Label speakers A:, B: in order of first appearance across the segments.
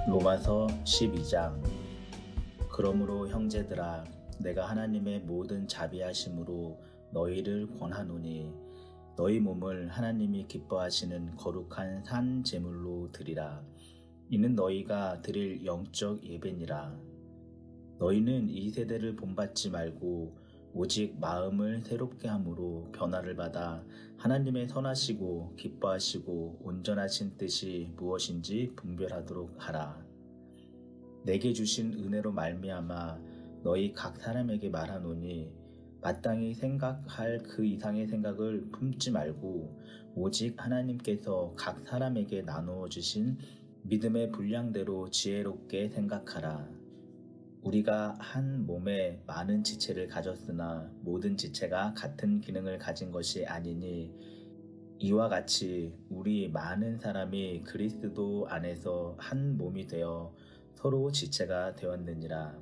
A: 로마서 12장. 그러므로 형제들아, 내가 하나님의 모든 자비하심으로 너희를 권하노니 너희 몸을 하나님이 기뻐하시는 거룩한 산 제물로 드리라. 이는 너희가 드릴 영적 예배니라. 너희는 이 세대를 본받지 말고 오직 마음을 새롭게 함으로 변화를 받아 하나님의 선하시고 기뻐하시고 온전하신 뜻이 무엇인지 분별하도록 하라. 내게 주신 은혜로 말미암아 너희 각 사람에게 말하노니 마땅히 생각할 그 이상의 생각을 품지 말고 오직 하나님께서 각 사람에게 나누어 주신 믿음의 분량대로 지혜롭게 생각하라. 우리가 한 몸에 많은 지체를 가졌으나 모든 지체가 같은 기능을 가진 것이 아니니 이와 같이 우리 많은 사람이 그리스도 안에서 한 몸이 되어 서로 지체가 되었느니라.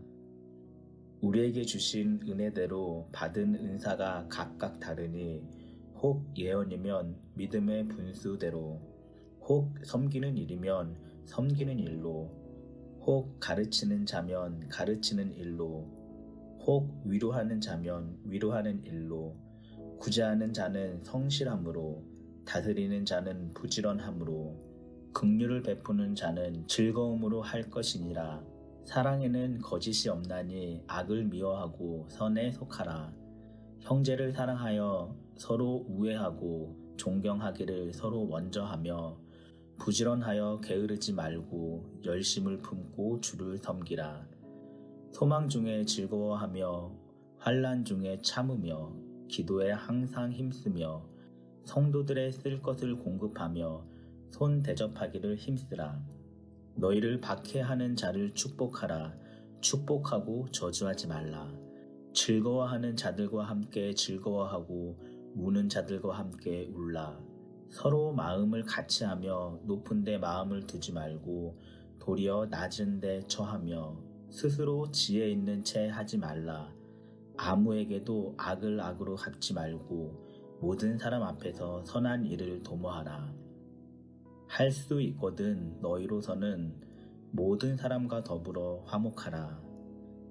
A: 우리에게 주신 은혜대로 받은 은사가 각각 다르니 혹 예언이면 믿음의 분수대로, 혹 섬기는 일이면 섬기는 일로, 혹 가르치는 자면 가르치는 일로, 혹 위로하는 자면 위로하는 일로, 구제하는 자는 성실함으로, 다스리는 자는 부지런함으로, 긍휼을 베푸는 자는 즐거움으로 할 것이니라. 사랑에는 거짓이 없나니 악을 미워하고 선에 속하라. 형제를 사랑하여 서로 우애하고 존경하기를 서로 먼저 하며 부지런하여 게으르지 말고 열심을 품고 주를 섬기라. 소망 중에 즐거워하며 환난 중에 참으며 기도에 항상 힘쓰며 성도들의 쓸 것을 공급하며 손 대접하기를 힘쓰라. 너희를 박해하는 자를 축복하라. 축복하고 저주하지 말라. 즐거워하는 자들과 함께 즐거워하고 우는 자들과 함께 울라. 서로 마음을 같이하며 높은 데 마음을 두지 말고 도리어 낮은 데 처하며 스스로 지혜 있는 채 하지 말라. 아무에게도 악을 악으로 갚지 말고 모든 사람 앞에서 선한 일을 도모하라. 할 수 있거든 너희로서는 모든 사람과 더불어 화목하라.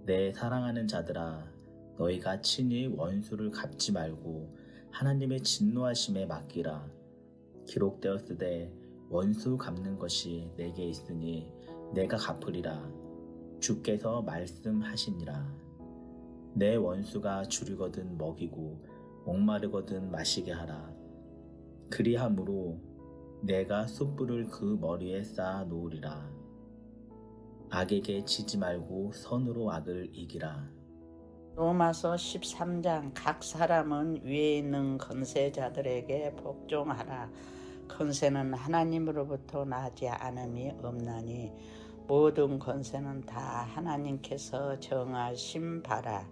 A: 내 사랑하는 자들아, 너희가 친히 원수를 갚지 말고 하나님의 진노하심에 맡기라. 기록되었으되 원수 갚는 것이 내게 있으니 내가 갚으리라. 주께서 말씀하시니라. 내 원수가 줄이거든 먹이고 목마르거든 마시게 하라. 그리함으로 내가 숯불을 그 머리에 쌓아 놓으리라. 악에게 지지 말고 선으로 악을 이기라.
B: 로마서 13장. 각 사람은 위에 있는 권세자들에게 복종하라. 권세는 하나님으로부터 나지 않음이 없나니 모든 권세는 다 하나님께서 정하신 바라.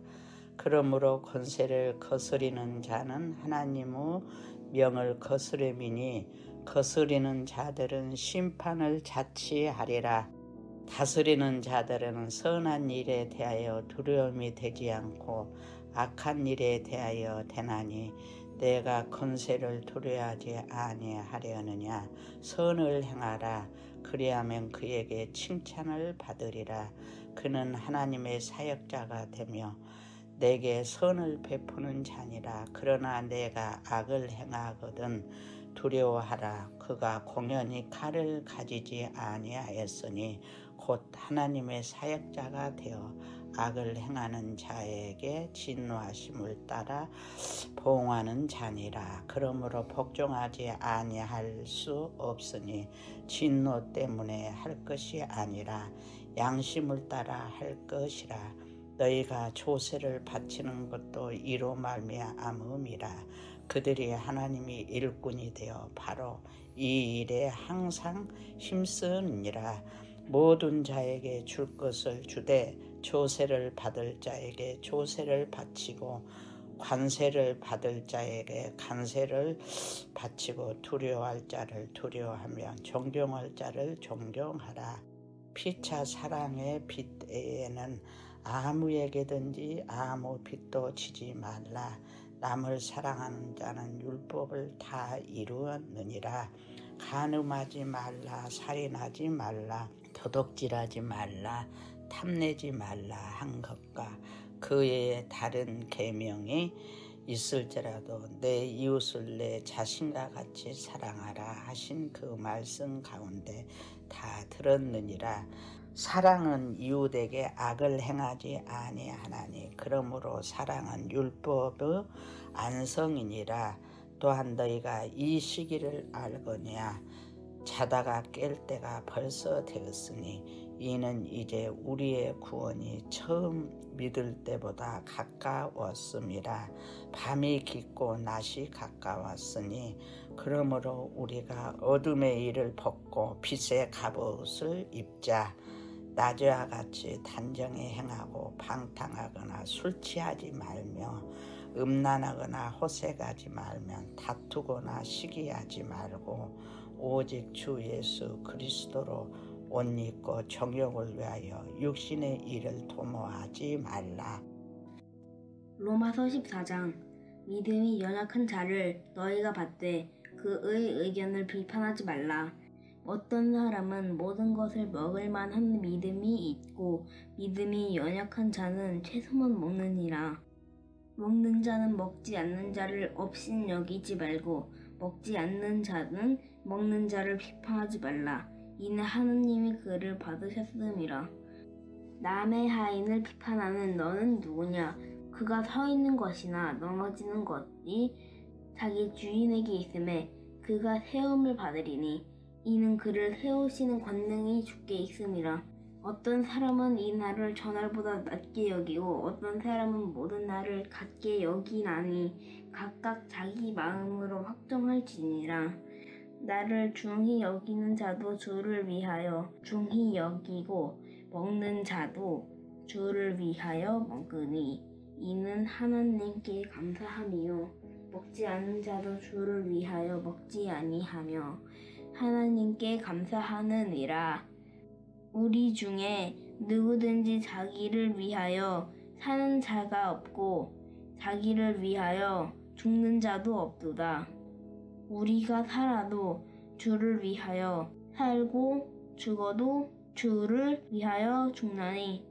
B: 그러므로 권세를 거스리는 자는 하나님의 명을 거스름이니 거스리는 자들은 심판을 자취하리라. 다스리는 자들은 선한 일에 대하여 두려움이 되지 않고 악한 일에 대하여 되나니 내가 권세를 두려워하지 아니하려느냐. 선을 행하라. 그리하면 그에게 칭찬을 받으리라. 그는 하나님의 사역자가 되며 내게 선을 베푸는 자니라. 그러나 내가 악을 행하거든 두려워하라. 그가 공연히 칼을 가지지 아니하였으니 곧 하나님의 사역자가 되어 악을 행하는 자에게 진노하심을 따라 보응하는 자니라. 그러므로 복종하지 아니할 수 없으니 진노 때문에 할 것이 아니라 양심을 따라 할 것이라. 너희가 조세를 바치는 것도 이로 말미암음이라. 그들이 하나님이 일꾼이 되어 바로 이 일에 항상 힘쓰느니라. 모든 자에게 줄 것을 주되 조세를 받을 자에게 조세를 바치고 관세를 받을 자에게 관세를 바치고 두려워할 자를 두려워하며 존경할 자를 존경하라. 피차 사랑의 빚에는 아무에게든지 아무 빚도 지지 말라. 남을 사랑하는 자는 율법을 다 이루었느니라. 간음하지 말라. 살인하지 말라. 도둑질하지 말라, 탐내지 말라 한 것과 그 외에 다른 계명이 있을지라도 내 이웃을 내 자신과 같이 사랑하라 하신 그 말씀 가운데 다 들었느니라. 사랑은 이웃에게 악을 행하지 아니하나니 그러므로 사랑은 율법의 안성이니라. 또한 너희가 이 시기를 알거니와 자다가 깰 때가 벌써 되었으니 이는 이제 우리의 구원이 처음 믿을 때보다 가까웠음이라. 밤이 깊고 낮이 가까웠으니 그러므로 우리가 어둠의 일을 벗고 빛의 갑옷을 입자. 낮과 같이 단정히 행하고 방탕하거나 술 취하지 말며 음란하거나 호색하지 말면 다투거나 시기하지 말고 오직 주 예수 그리스도로 옷 입고 정욕을 위하여 육신의 일을 도모하지 말라.
C: 로마서 14장. 믿음이 연약한 자를 너희가 받되 그의 의견을 비판하지 말라. 어떤 사람은 모든 것을 먹을 만한 믿음이 있고 믿음이 연약한 자는 채소만 먹느니라. 먹는 자는 먹지 않는 자를 업신여기지 말고 먹지 않는 자는 먹는 자를 비판하지 말라. 이는 하느님이 그를 받으셨음이라. 남의 하인을 비판하는 너는 누구냐? 그가 서 있는 것이나 넘어지는 것이 자기 주인에게 있음에 그가 세움을 받으리니 이는 그를 세우시는 권능이 주께 있음이라. 어떤 사람은 이 날을 저날보다 낮게 여기고 어떤 사람은 모든 날을 같게 여기나니 각각 자기 마음으로 확정할지니라. 나를 중히 여기는 자도 주를 위하여 중히 여기고 먹는 자도 주를 위하여 먹으니 이는 하나님께 감사함이요 먹지 않는 자도 주를 위하여 먹지 아니하며 하나님께 감사하느니라. 우리 중에 누구든지 자기를 위하여 사는 자가 없고 자기를 위하여 죽는 자도 없도다. 우리가 살아도 주를 위하여 살고 죽어도 주를 위하여 죽나니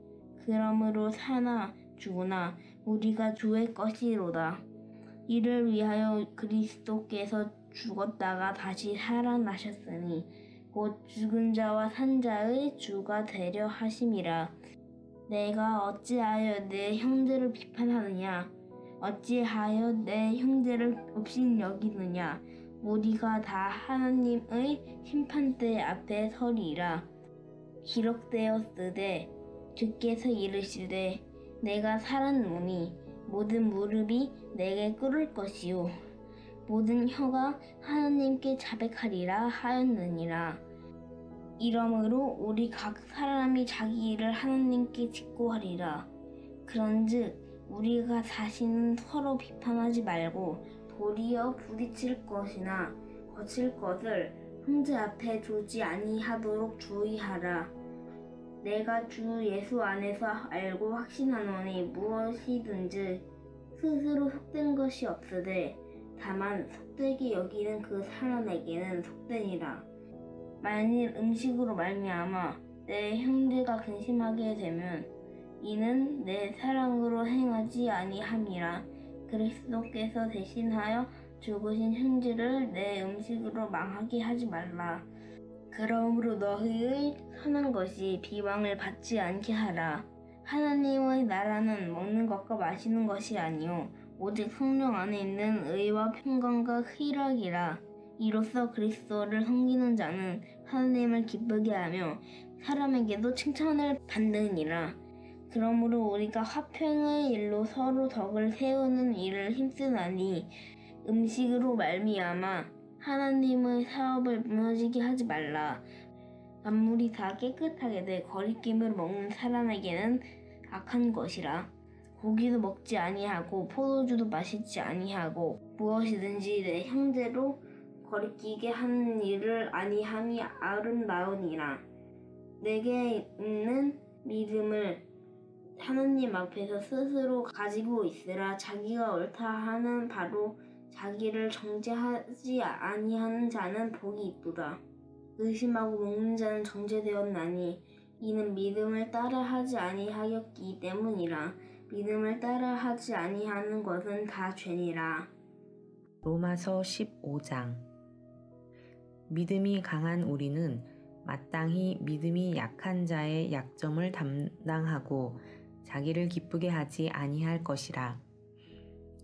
C: 그러므로 사나 죽으나 우리가 주의 것이로다. 이를 위하여 그리스도께서 죽었다가 다시 살아나셨으니 곧 죽은 자와 산 자의 주가 되려 하심이라. 내가 어찌하여 내 형제를 비판하느냐? 어찌하여 내 형제를 업신여기느냐? 우리가 다 하나님의 심판대 앞에 서리라. 기록되었으되 주께서 이르시되 내가 살았노니 모든 무릎이 내게 꿇을 것이요 모든 혀가 하나님께 자백하리라 하였느니라. 이러므로 우리 각 사람이 자기 일을 하나님께 직고하리라. 그런즉 우리가 다시는 서로 비판하지 말고 도리어 부딪힐 것이나 거칠 것을 형제 앞에 두지 아니하도록 주의하라. 내가 주 예수 안에서 알고 확신하노니 무엇이든지 스스로 속된 것이 없으되 다만 속되게 여기는 그 사람에게는 속되니라. 만일 음식으로 말미암아 내 형제가 근심하게 되면 이는 내 사랑으로 행하지 아니함이라. 그리스도께서 대신하여 죽으신 형제를 내 음식으로 망하게 하지 말라. 그러므로 너희의 선한 것이 비방을 받지 않게 하라. 하나님의 나라는 먹는 것과 마시는 것이 아니요 오직 성령 안에 있는 의와 평강과 희락이라. 이로써 그리스도를 섬기는 자는 하나님을 기쁘게 하며 사람에게도 칭찬을 받느니라. 그러므로 우리가 화평의 일로 서로 덕을 세우는 일을 힘쓰나니 음식으로 말미암아 하나님의 사업을 무너지게 하지 말라. 만물이 다 깨끗하게 돼 거리낌을 먹는 사람에게는 악한 것이라. 고기도 먹지 아니하고 포도주도 마시지 아니하고 무엇이든지 내 형제로 거리끼게 하는 일을 아니함이 아름다우니라. 내게 있는 믿음을 하나님 앞에서 스스로 가지고 있으라. 자기가 옳다 하는 바로 자기를 정죄하지 아니하는 자는 복이 있도다. 의심하고 먹는 자는 정죄되었나니 이는 믿음을 따라하지 아니하였기 때문이라. 믿음을 따라하지 아니하는 것은 다 죄니라.
D: 로마서 15장. 믿음이 강한 우리는 마땅히 믿음이 약한 자의 약점을 담당하고 자기를 기쁘게 하지 아니할 것이라.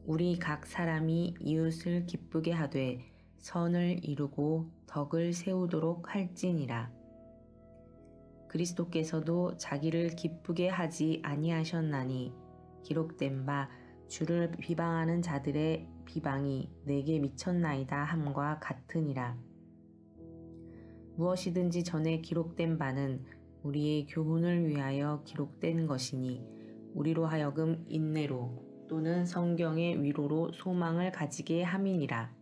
D: 우리 각 사람이 이웃을 기쁘게 하되 선을 이루고 덕을 세우도록 할지니라. 그리스도께서도 자기를 기쁘게 하지 아니하셨나니 기록된 바 주를 비방하는 자들의 비방이 내게 미쳤나이다 함과 같으니라. 무엇이든지 전에 기록된 바는 우리의 교훈을 위하여 기록된 것이니 우리로 하여금 인내로 또는 성경의 위로로 소망을 가지게 함이니라.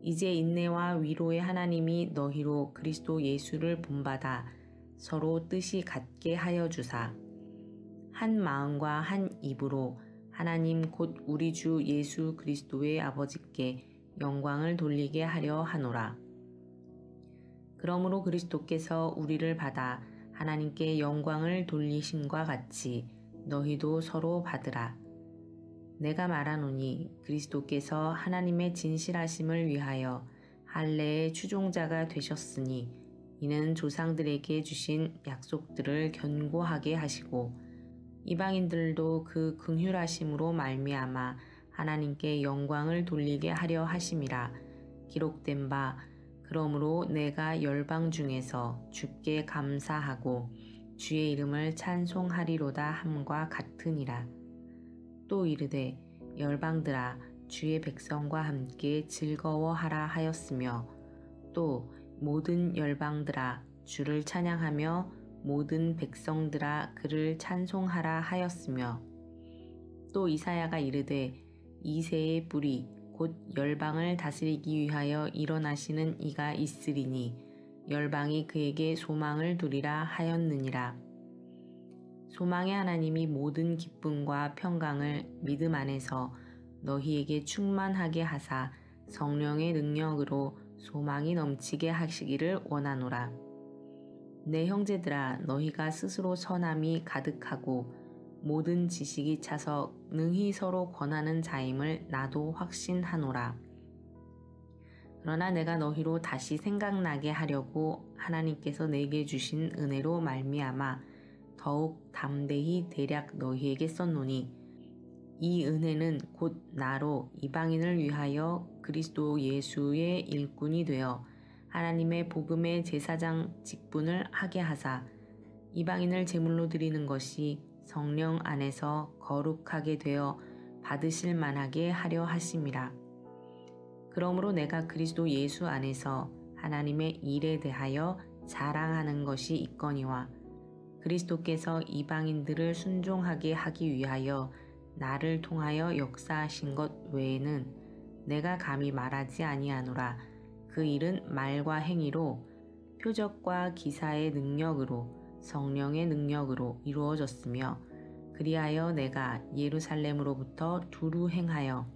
D: 이제 인내와 위로의 하나님이 너희로 그리스도 예수를 본받아 서로 뜻이 같게 하여 주사 한 마음과 한 입으로 하나님 곧 우리 주 예수 그리스도의 아버지께 영광을 돌리게 하려 하노라. 그러므로 그리스도께서 우리를 받아 하나님께 영광을 돌리심과 같이 너희도 서로 받으라. 내가 말하노니 그리스도께서 하나님의 진실하심을 위하여 할례의 추종자가 되셨으니 이는 조상들에게 주신 약속들을 견고하게 하시고 이방인들도 그 긍휼하심으로 말미암아 하나님께 영광을 돌리게 하려 하심이라. 기록된 바 그러므로 내가 열방 중에서 주께 감사하고 주의 이름을 찬송하리로다 함과 같으니라. 또 이르되 열방들아 주의 백성과 함께 즐거워하라 하였으며 또 모든 열방들아 주를 찬양하며 모든 백성들아 그를 찬송하라 하였으며 또 이사야가 이르되 이새의 뿌리 곧 열방을 다스리기 위하여 일어나시는 이가 있으리니 열방이 그에게 소망을 두리라 하였느니라. 소망의 하나님이 모든 기쁨과 평강을 믿음 안에서 너희에게 충만하게 하사 성령의 능력으로 소망이 넘치게 하시기를 원하노라. 내 형제들아 너희가 스스로 선함이 가득하고 모든 지식이 차서 능히 서로 권하는 자임을 나도 확신하노라. 그러나 내가 너희로 다시 생각나게 하려고 하나님께서 내게 주신 은혜로 말미암아 더욱 담대히 대략 너희에게 썼노니 이 은혜는 곧 나로 이방인을 위하여 그리스도 예수의 일꾼이 되어 하나님의 복음의 제사장 직분을 하게 하사 이방인을 제물로 드리는 것이 성령 안에서 거룩하게 되어 받으실 만하게 하려 하심이라. 그러므로 내가 그리스도 예수 안에서 하나님의 일에 대하여 자랑하는 것이 있거니와 그리스도께서 이방인들을 순종하게 하기 위하여 나를 통하여 역사하신 것 외에는 내가 감히 말하지 아니하노라. 그 일은 말과 행위로 표적과 기사의 능력으로 성령의 능력으로 이루어졌으며 그리하여 내가 예루살렘으로부터 두루 행하여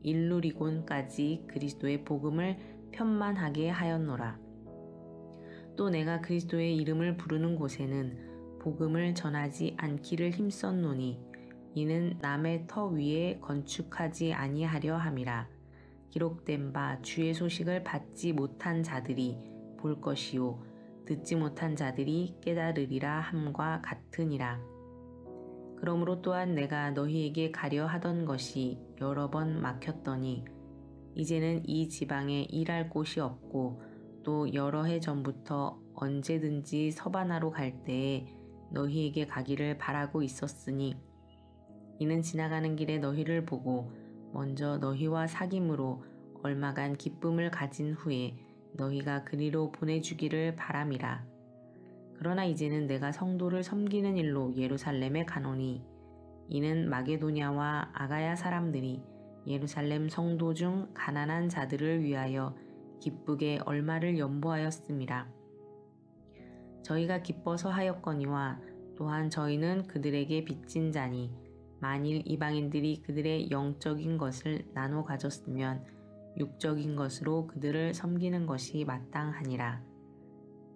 D: 일루리곤까지 그리스도의 복음을 편만하게 하였노라. 또 내가 그리스도의 이름을 부르는 곳에는 복음을 전하지 않기를 힘썼노니 이는 남의 터 위에 건축하지 아니하려 함이라. 기록된 바 주의 소식을 받지 못한 자들이 볼 것이요 듣지 못한 자들이 깨달으리라 함과 같으니라. 그러므로 또한 내가 너희에게 가려 하던 것이 여러 번 막혔더니 이제는 이 지방에 일할 곳이 없고 또 여러 해 전부터 언제든지 서바나로 갈 때에 너희에게 가기를 바라고 있었으니 이는 지나가는 길에 너희를 보고 먼저 너희와 사귐으로 얼마간 기쁨을 가진 후에 너희가 그리로 보내주기를 바람이라. 그러나 이제는 내가 성도를 섬기는 일로 예루살렘에 가노니 이는 마게도냐와 아가야 사람들이 예루살렘 성도 중 가난한 자들을 위하여 기쁘게 얼마를 연보하였음이라. 저희가 기뻐서 하였거니와 또한 저희는 그들에게 빚진 자니 만일 이방인들이 그들의 영적인 것을 나눠 가졌으면 육적인 것으로 그들을 섬기는 것이 마땅하니라.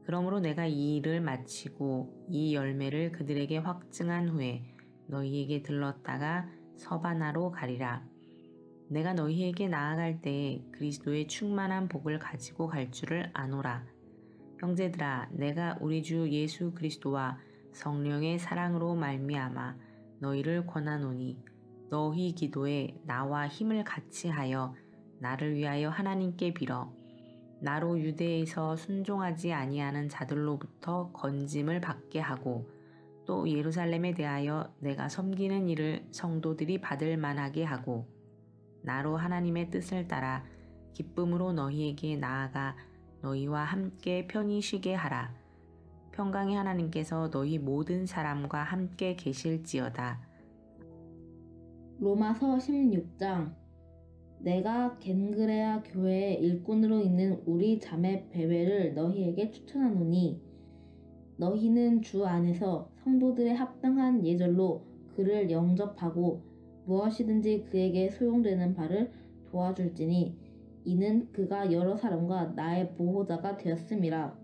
D: 그러므로 내가 이 일을 마치고 이 열매를 그들에게 확증한 후에 너희에게 들렀다가 서바나로 가리라. 내가 너희에게 나아갈 때에 그리스도의 충만한 복을 가지고 갈 줄을 아노라. 형제들아, 내가 우리 주 예수 그리스도와 성령의 사랑으로 말미암아 너희를 권하노니 너희 기도에 나와 힘을 같이 하여 나를 위하여 하나님께 빌어 나로 유대에서 순종하지 아니하는 자들로부터 건짐을 받게 하고 또 예루살렘에 대하여 내가 섬기는 일을 성도들이 받을 만하게 하고 나로 하나님의 뜻을 따라 기쁨으로 너희에게 나아가 너희와 함께 편히 쉬게 하라. 평강의 하나님께서 너희 모든 사람과 함께 계실지어다.
C: 로마서 16장. 내가 겐그레아 교회의 일꾼으로 있는 우리 자매 베베를 너희에게 추천하노니 너희는 주 안에서 성도들의 합당한 예절로 그를 영접하고 무엇이든지 그에게 소용되는 바를 도와줄지니 이는 그가 여러 사람과 나의 보호자가 되었음이라.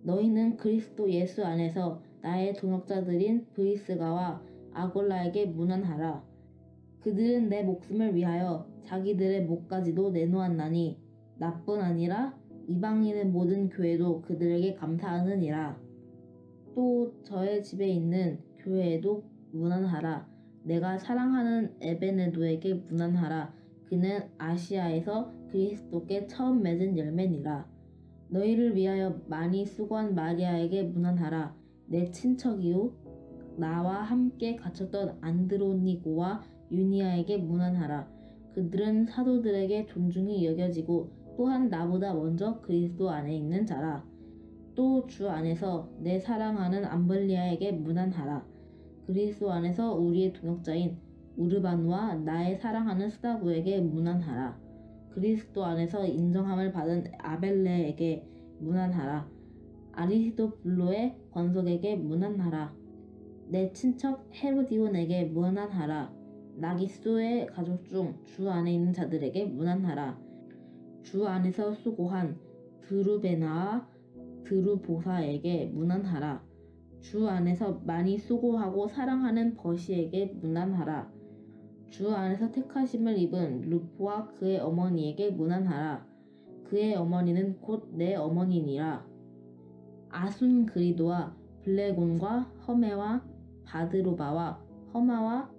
C: 너희는 그리스도 예수 안에서 나의 동역자들인 브리스가와 아골라에게 문안하라. 그들은 내 목숨을 위하여 자기들의 목까지도 내놓았나니 나뿐 아니라 이방인의 모든 교회도 그들에게 감사하느니라. 또 저의 집에 있는 교회에도 문안하라. 내가 사랑하는 에베네도에게 문안하라. 그는 아시아에서 그리스도께 처음 맺은 열매니라. 너희를 위하여 많이 수고한 마리아에게 문안하라. 내 친척이요 나와 함께 갇혔던 안드로니고와 유니아에게 문안하라. 그들은 사도들에게 존중이 여겨지고 또한 나보다 먼저 그리스도 안에 있는 자라. 또 주 안에서 내 사랑하는 암블리아에게 문안하라. 그리스도 안에서 우리의 동역자인 우르바누와 나의 사랑하는 스다구에게 문안하라. 그리스도 안에서 인정함을 받은 아벨레에게 문안하라. 아리스도블로의 권속에게 문안하라. 내 친척 헤로디온에게 문안하라. 나기소의 가족 중 주 안에 있는 자들에게 문안하라. 주 안에서 수고한 드루베나와 드루보사에게 문안하라. 주 안에서 많이 수고하고 사랑하는 버시에게 문안하라. 주 안에서 택하심을 입은 루포와 그의 어머니에게 문안하라. 그의 어머니는 곧 내 어머니니라. 아순그리도와 블레곤과 허메와 바드로바와 허마와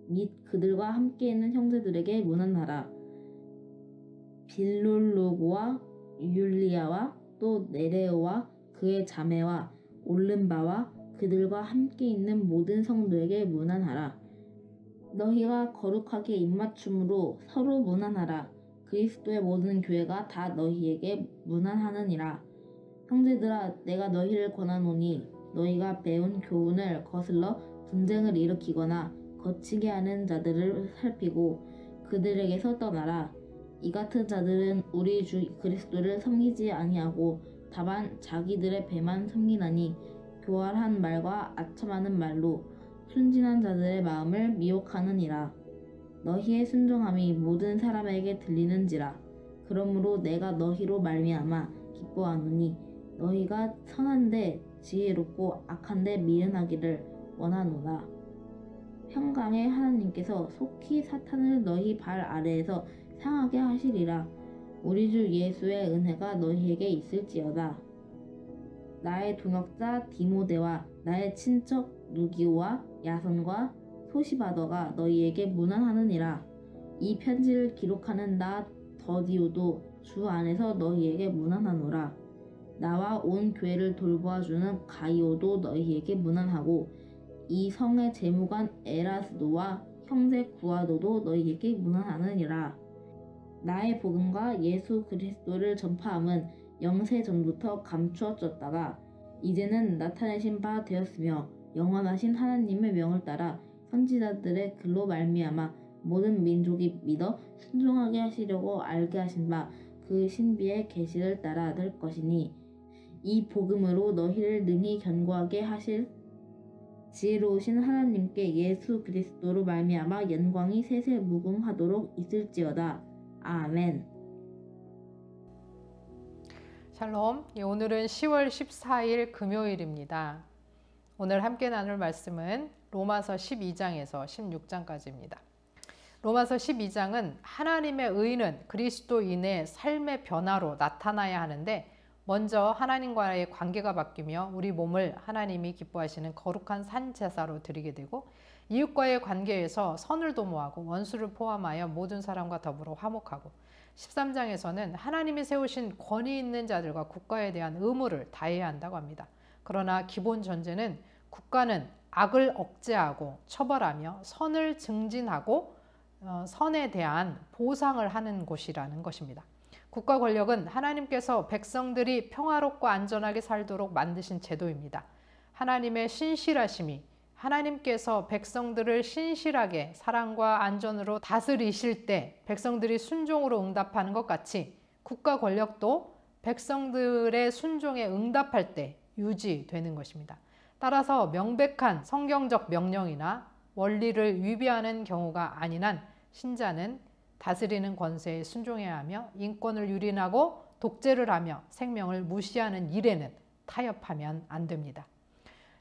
C: 및 그들과 함께 있는 형제들에게 문안하라. 빌롤로고와 율리아와 또 네레오와 그의 자매와 올른바와 그들과 함께 있는 모든 성도에게 문안하라. 너희가 거룩하게 입맞춤으로 서로 문안하라. 그리스도의 모든 교회가 다 너희에게 문안하느니라. 형제들아, 내가 너희를 권하노니 너희가 배운 교훈을 거슬러 분쟁을 일으키거나 거치게 하는 자들을 살피고 그들에게서 떠나라. 이 같은 자들은 우리 주 그리스도를 섬기지 아니하고 다만 자기들의 배만 섬기나니 교활한 말과 아첨하는 말로 순진한 자들의 마음을 미혹하느니라. 너희의 순종함이 모든 사람에게 들리는지라. 그러므로 내가 너희로 말미암아 기뻐하노니 너희가 선한데 지혜롭고 악한데 미련하기를 원하노라. 평강의 하나님께서 속히 사탄을 너희 발 아래에서 상하게 하시리라. 우리 주 예수의 은혜가 너희에게 있을지어다. 나의 동역자 디모데와 나의 친척 누기오와 야손과 소시바더가 너희에게 문안하느니라. 이 편지를 기록하는 나 더디오도 주 안에서 너희에게 문안하노라. 나와 온 교회를 돌보아주는 가이오도 너희에게 문안하고 이 성의 재무관 에라스도와 형제 구아도도 너희에게 문안하느니라. 나의 복음과 예수 그리스도를 전파함은 영세 전부터 감추어졌다가 이제는 나타내신 바 되었으며 영원하신 하나님의 명을 따라 선지자들의 글로 말미암아 모든 민족이 믿어 순종하게 하시려고 알게 하신 바 그 신비의 계시를 따라 될 것이니 이 복음으로 너희를 능히 견고하게 하실 지혜로우신 하나님께 예수 그리스도로 말미암아 영광이 세세 무궁하도록 있을지어다. 아멘.
E: 샬롬. 오늘은 10월 14일 금요일입니다. 오늘 함께 나눌 말씀은 로마서 12장에서 16장까지입니다. 로마서 12장은 하나님의 의는 그리스도인의 삶의 변화로 나타나야 하는데 먼저 하나님과의 관계가 바뀌며 우리 몸을 하나님이 기뻐하시는 거룩한 산제사로 드리게 되고 이웃과의 관계에서 선을 도모하고 원수를 포함하여 모든 사람과 더불어 화목하고 13장에서는 하나님이 세우신 권위 있는 자들과 국가에 대한 의무를 다해야 한다고 합니다. 그러나 기본 전제는 국가는 악을 억제하고 처벌하며 선을 증진하고 선에 대한 보상을 하는 곳이라는 것입니다. 국가 권력은 하나님께서 백성들이 평화롭고 안전하게 살도록 만드신 제도입니다. 하나님의 신실하심이 하나님께서 백성들을 신실하게 사랑과 안전으로 다스리실 때 백성들이 순종으로 응답하는 것 같이 국가 권력도 백성들의 순종에 응답할 때 유지되는 것입니다. 따라서 명백한 성경적 명령이나 원리를 위배하는 경우가 아닌 한 신자는 다스리는 권세에 순종해야 하며 인권을 유린하고 독재를 하며 생명을 무시하는 일에는 타협하면 안 됩니다.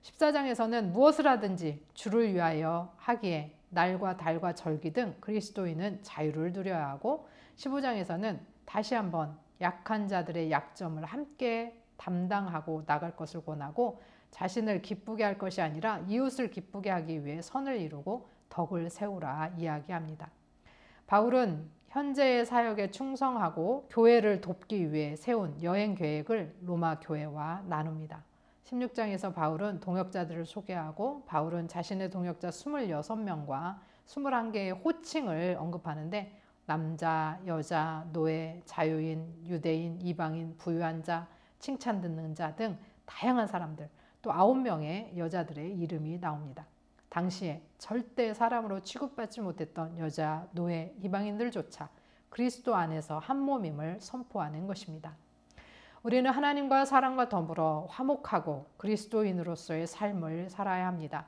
E: 14장에서는 무엇을 하든지 주를 위하여 하기에 날과 달과 절기 등 그리스도인은 자유를 누려야 하고 15장에서는 다시 한번 약한 자들의 약점을 함께 담당하고 나갈 것을 권하고 자신을 기쁘게 할 것이 아니라 이웃을 기쁘게 하기 위해 선을 이루고 덕을 세우라 이야기합니다. 바울은 현재의 사역에 충성하고 교회를 돕기 위해 세운 여행 계획을 로마 교회와 나눕니다. 16장에서 바울은 동역자들을 소개하고 바울은 자신의 동역자 26명과 21개의 호칭을 언급하는데 남자, 여자, 노예, 자유인, 유대인, 이방인, 부유한 자, 칭찬 듣는 자 등 다양한 사람들, 또 9명의 여자들의 이름이 나옵니다. 당시에 절대 사람으로 취급받지 못했던 여자, 노예, 이방인들조차 그리스도 안에서 한 몸임을 선포하는 것입니다. 우리는 하나님과 사람과 더불어 화목하고 그리스도인으로서의 삶을 살아야 합니다.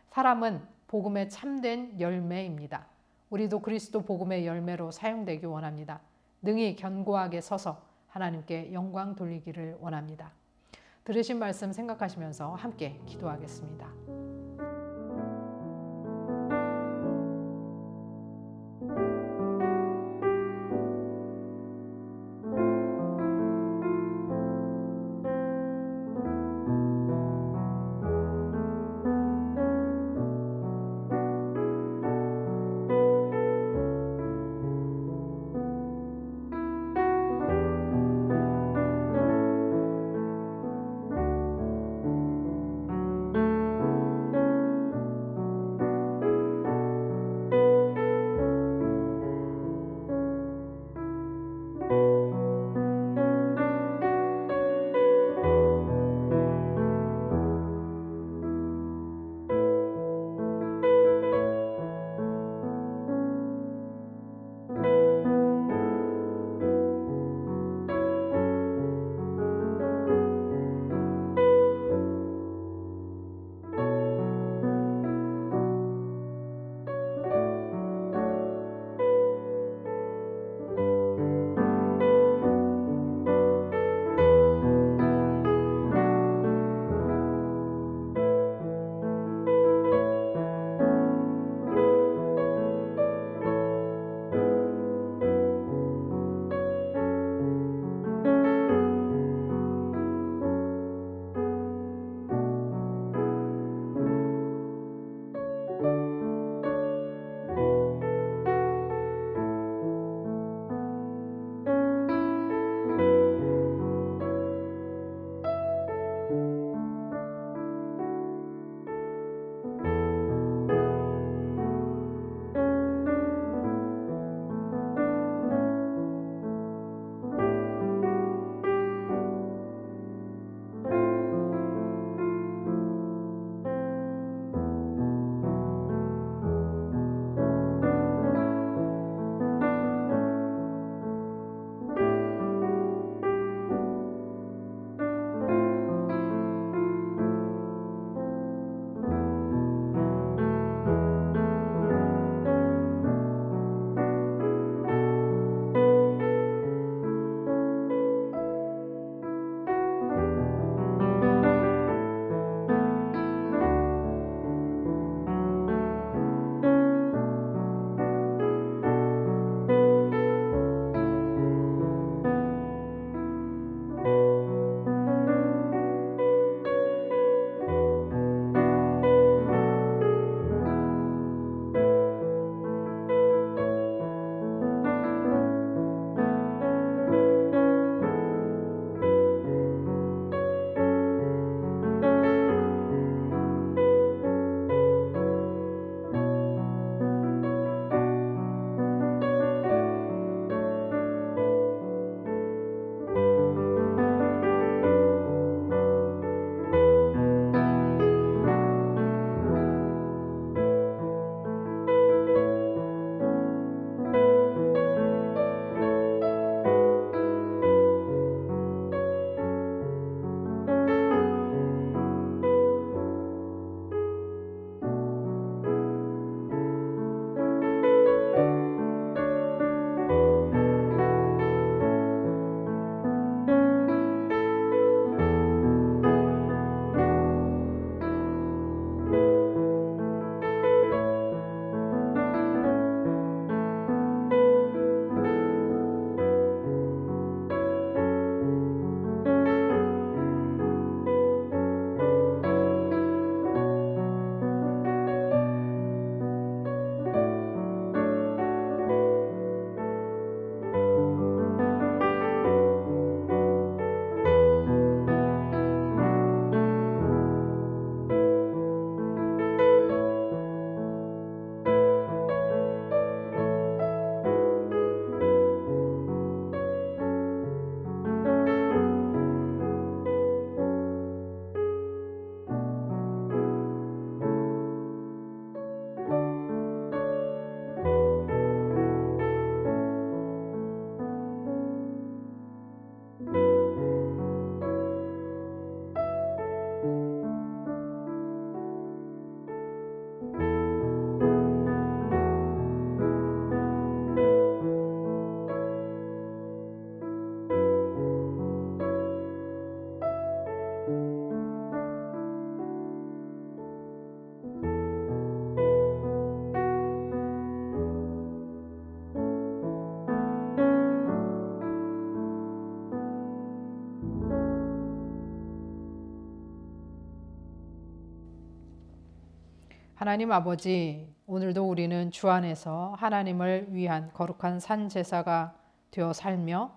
E: 사람은 복음의 참된 열매입니다. 우리도 그리스도 복음의 열매로 사용되기 원합니다. 능히 견고하게 서서 하나님께 영광 돌리기를 원합니다. 들으신 말씀 생각하시면서 함께 기도하겠습니다. 하나님 아버지, 오늘도 우리는 주 안에서 하나님을 위한 거룩한 산 제사가 되어 살며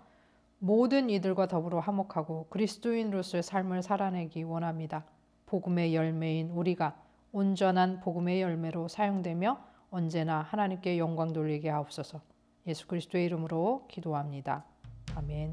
E: 모든 이들과 더불어 화목하고 그리스도인으로서의 삶을 살아내기 원합니다. 복음의 열매인 우리가 온전한 복음의 열매로 사용되며 언제나 하나님께 영광 돌리게 하옵소서. 예수 그리스도의 이름으로 기도합니다. 아멘.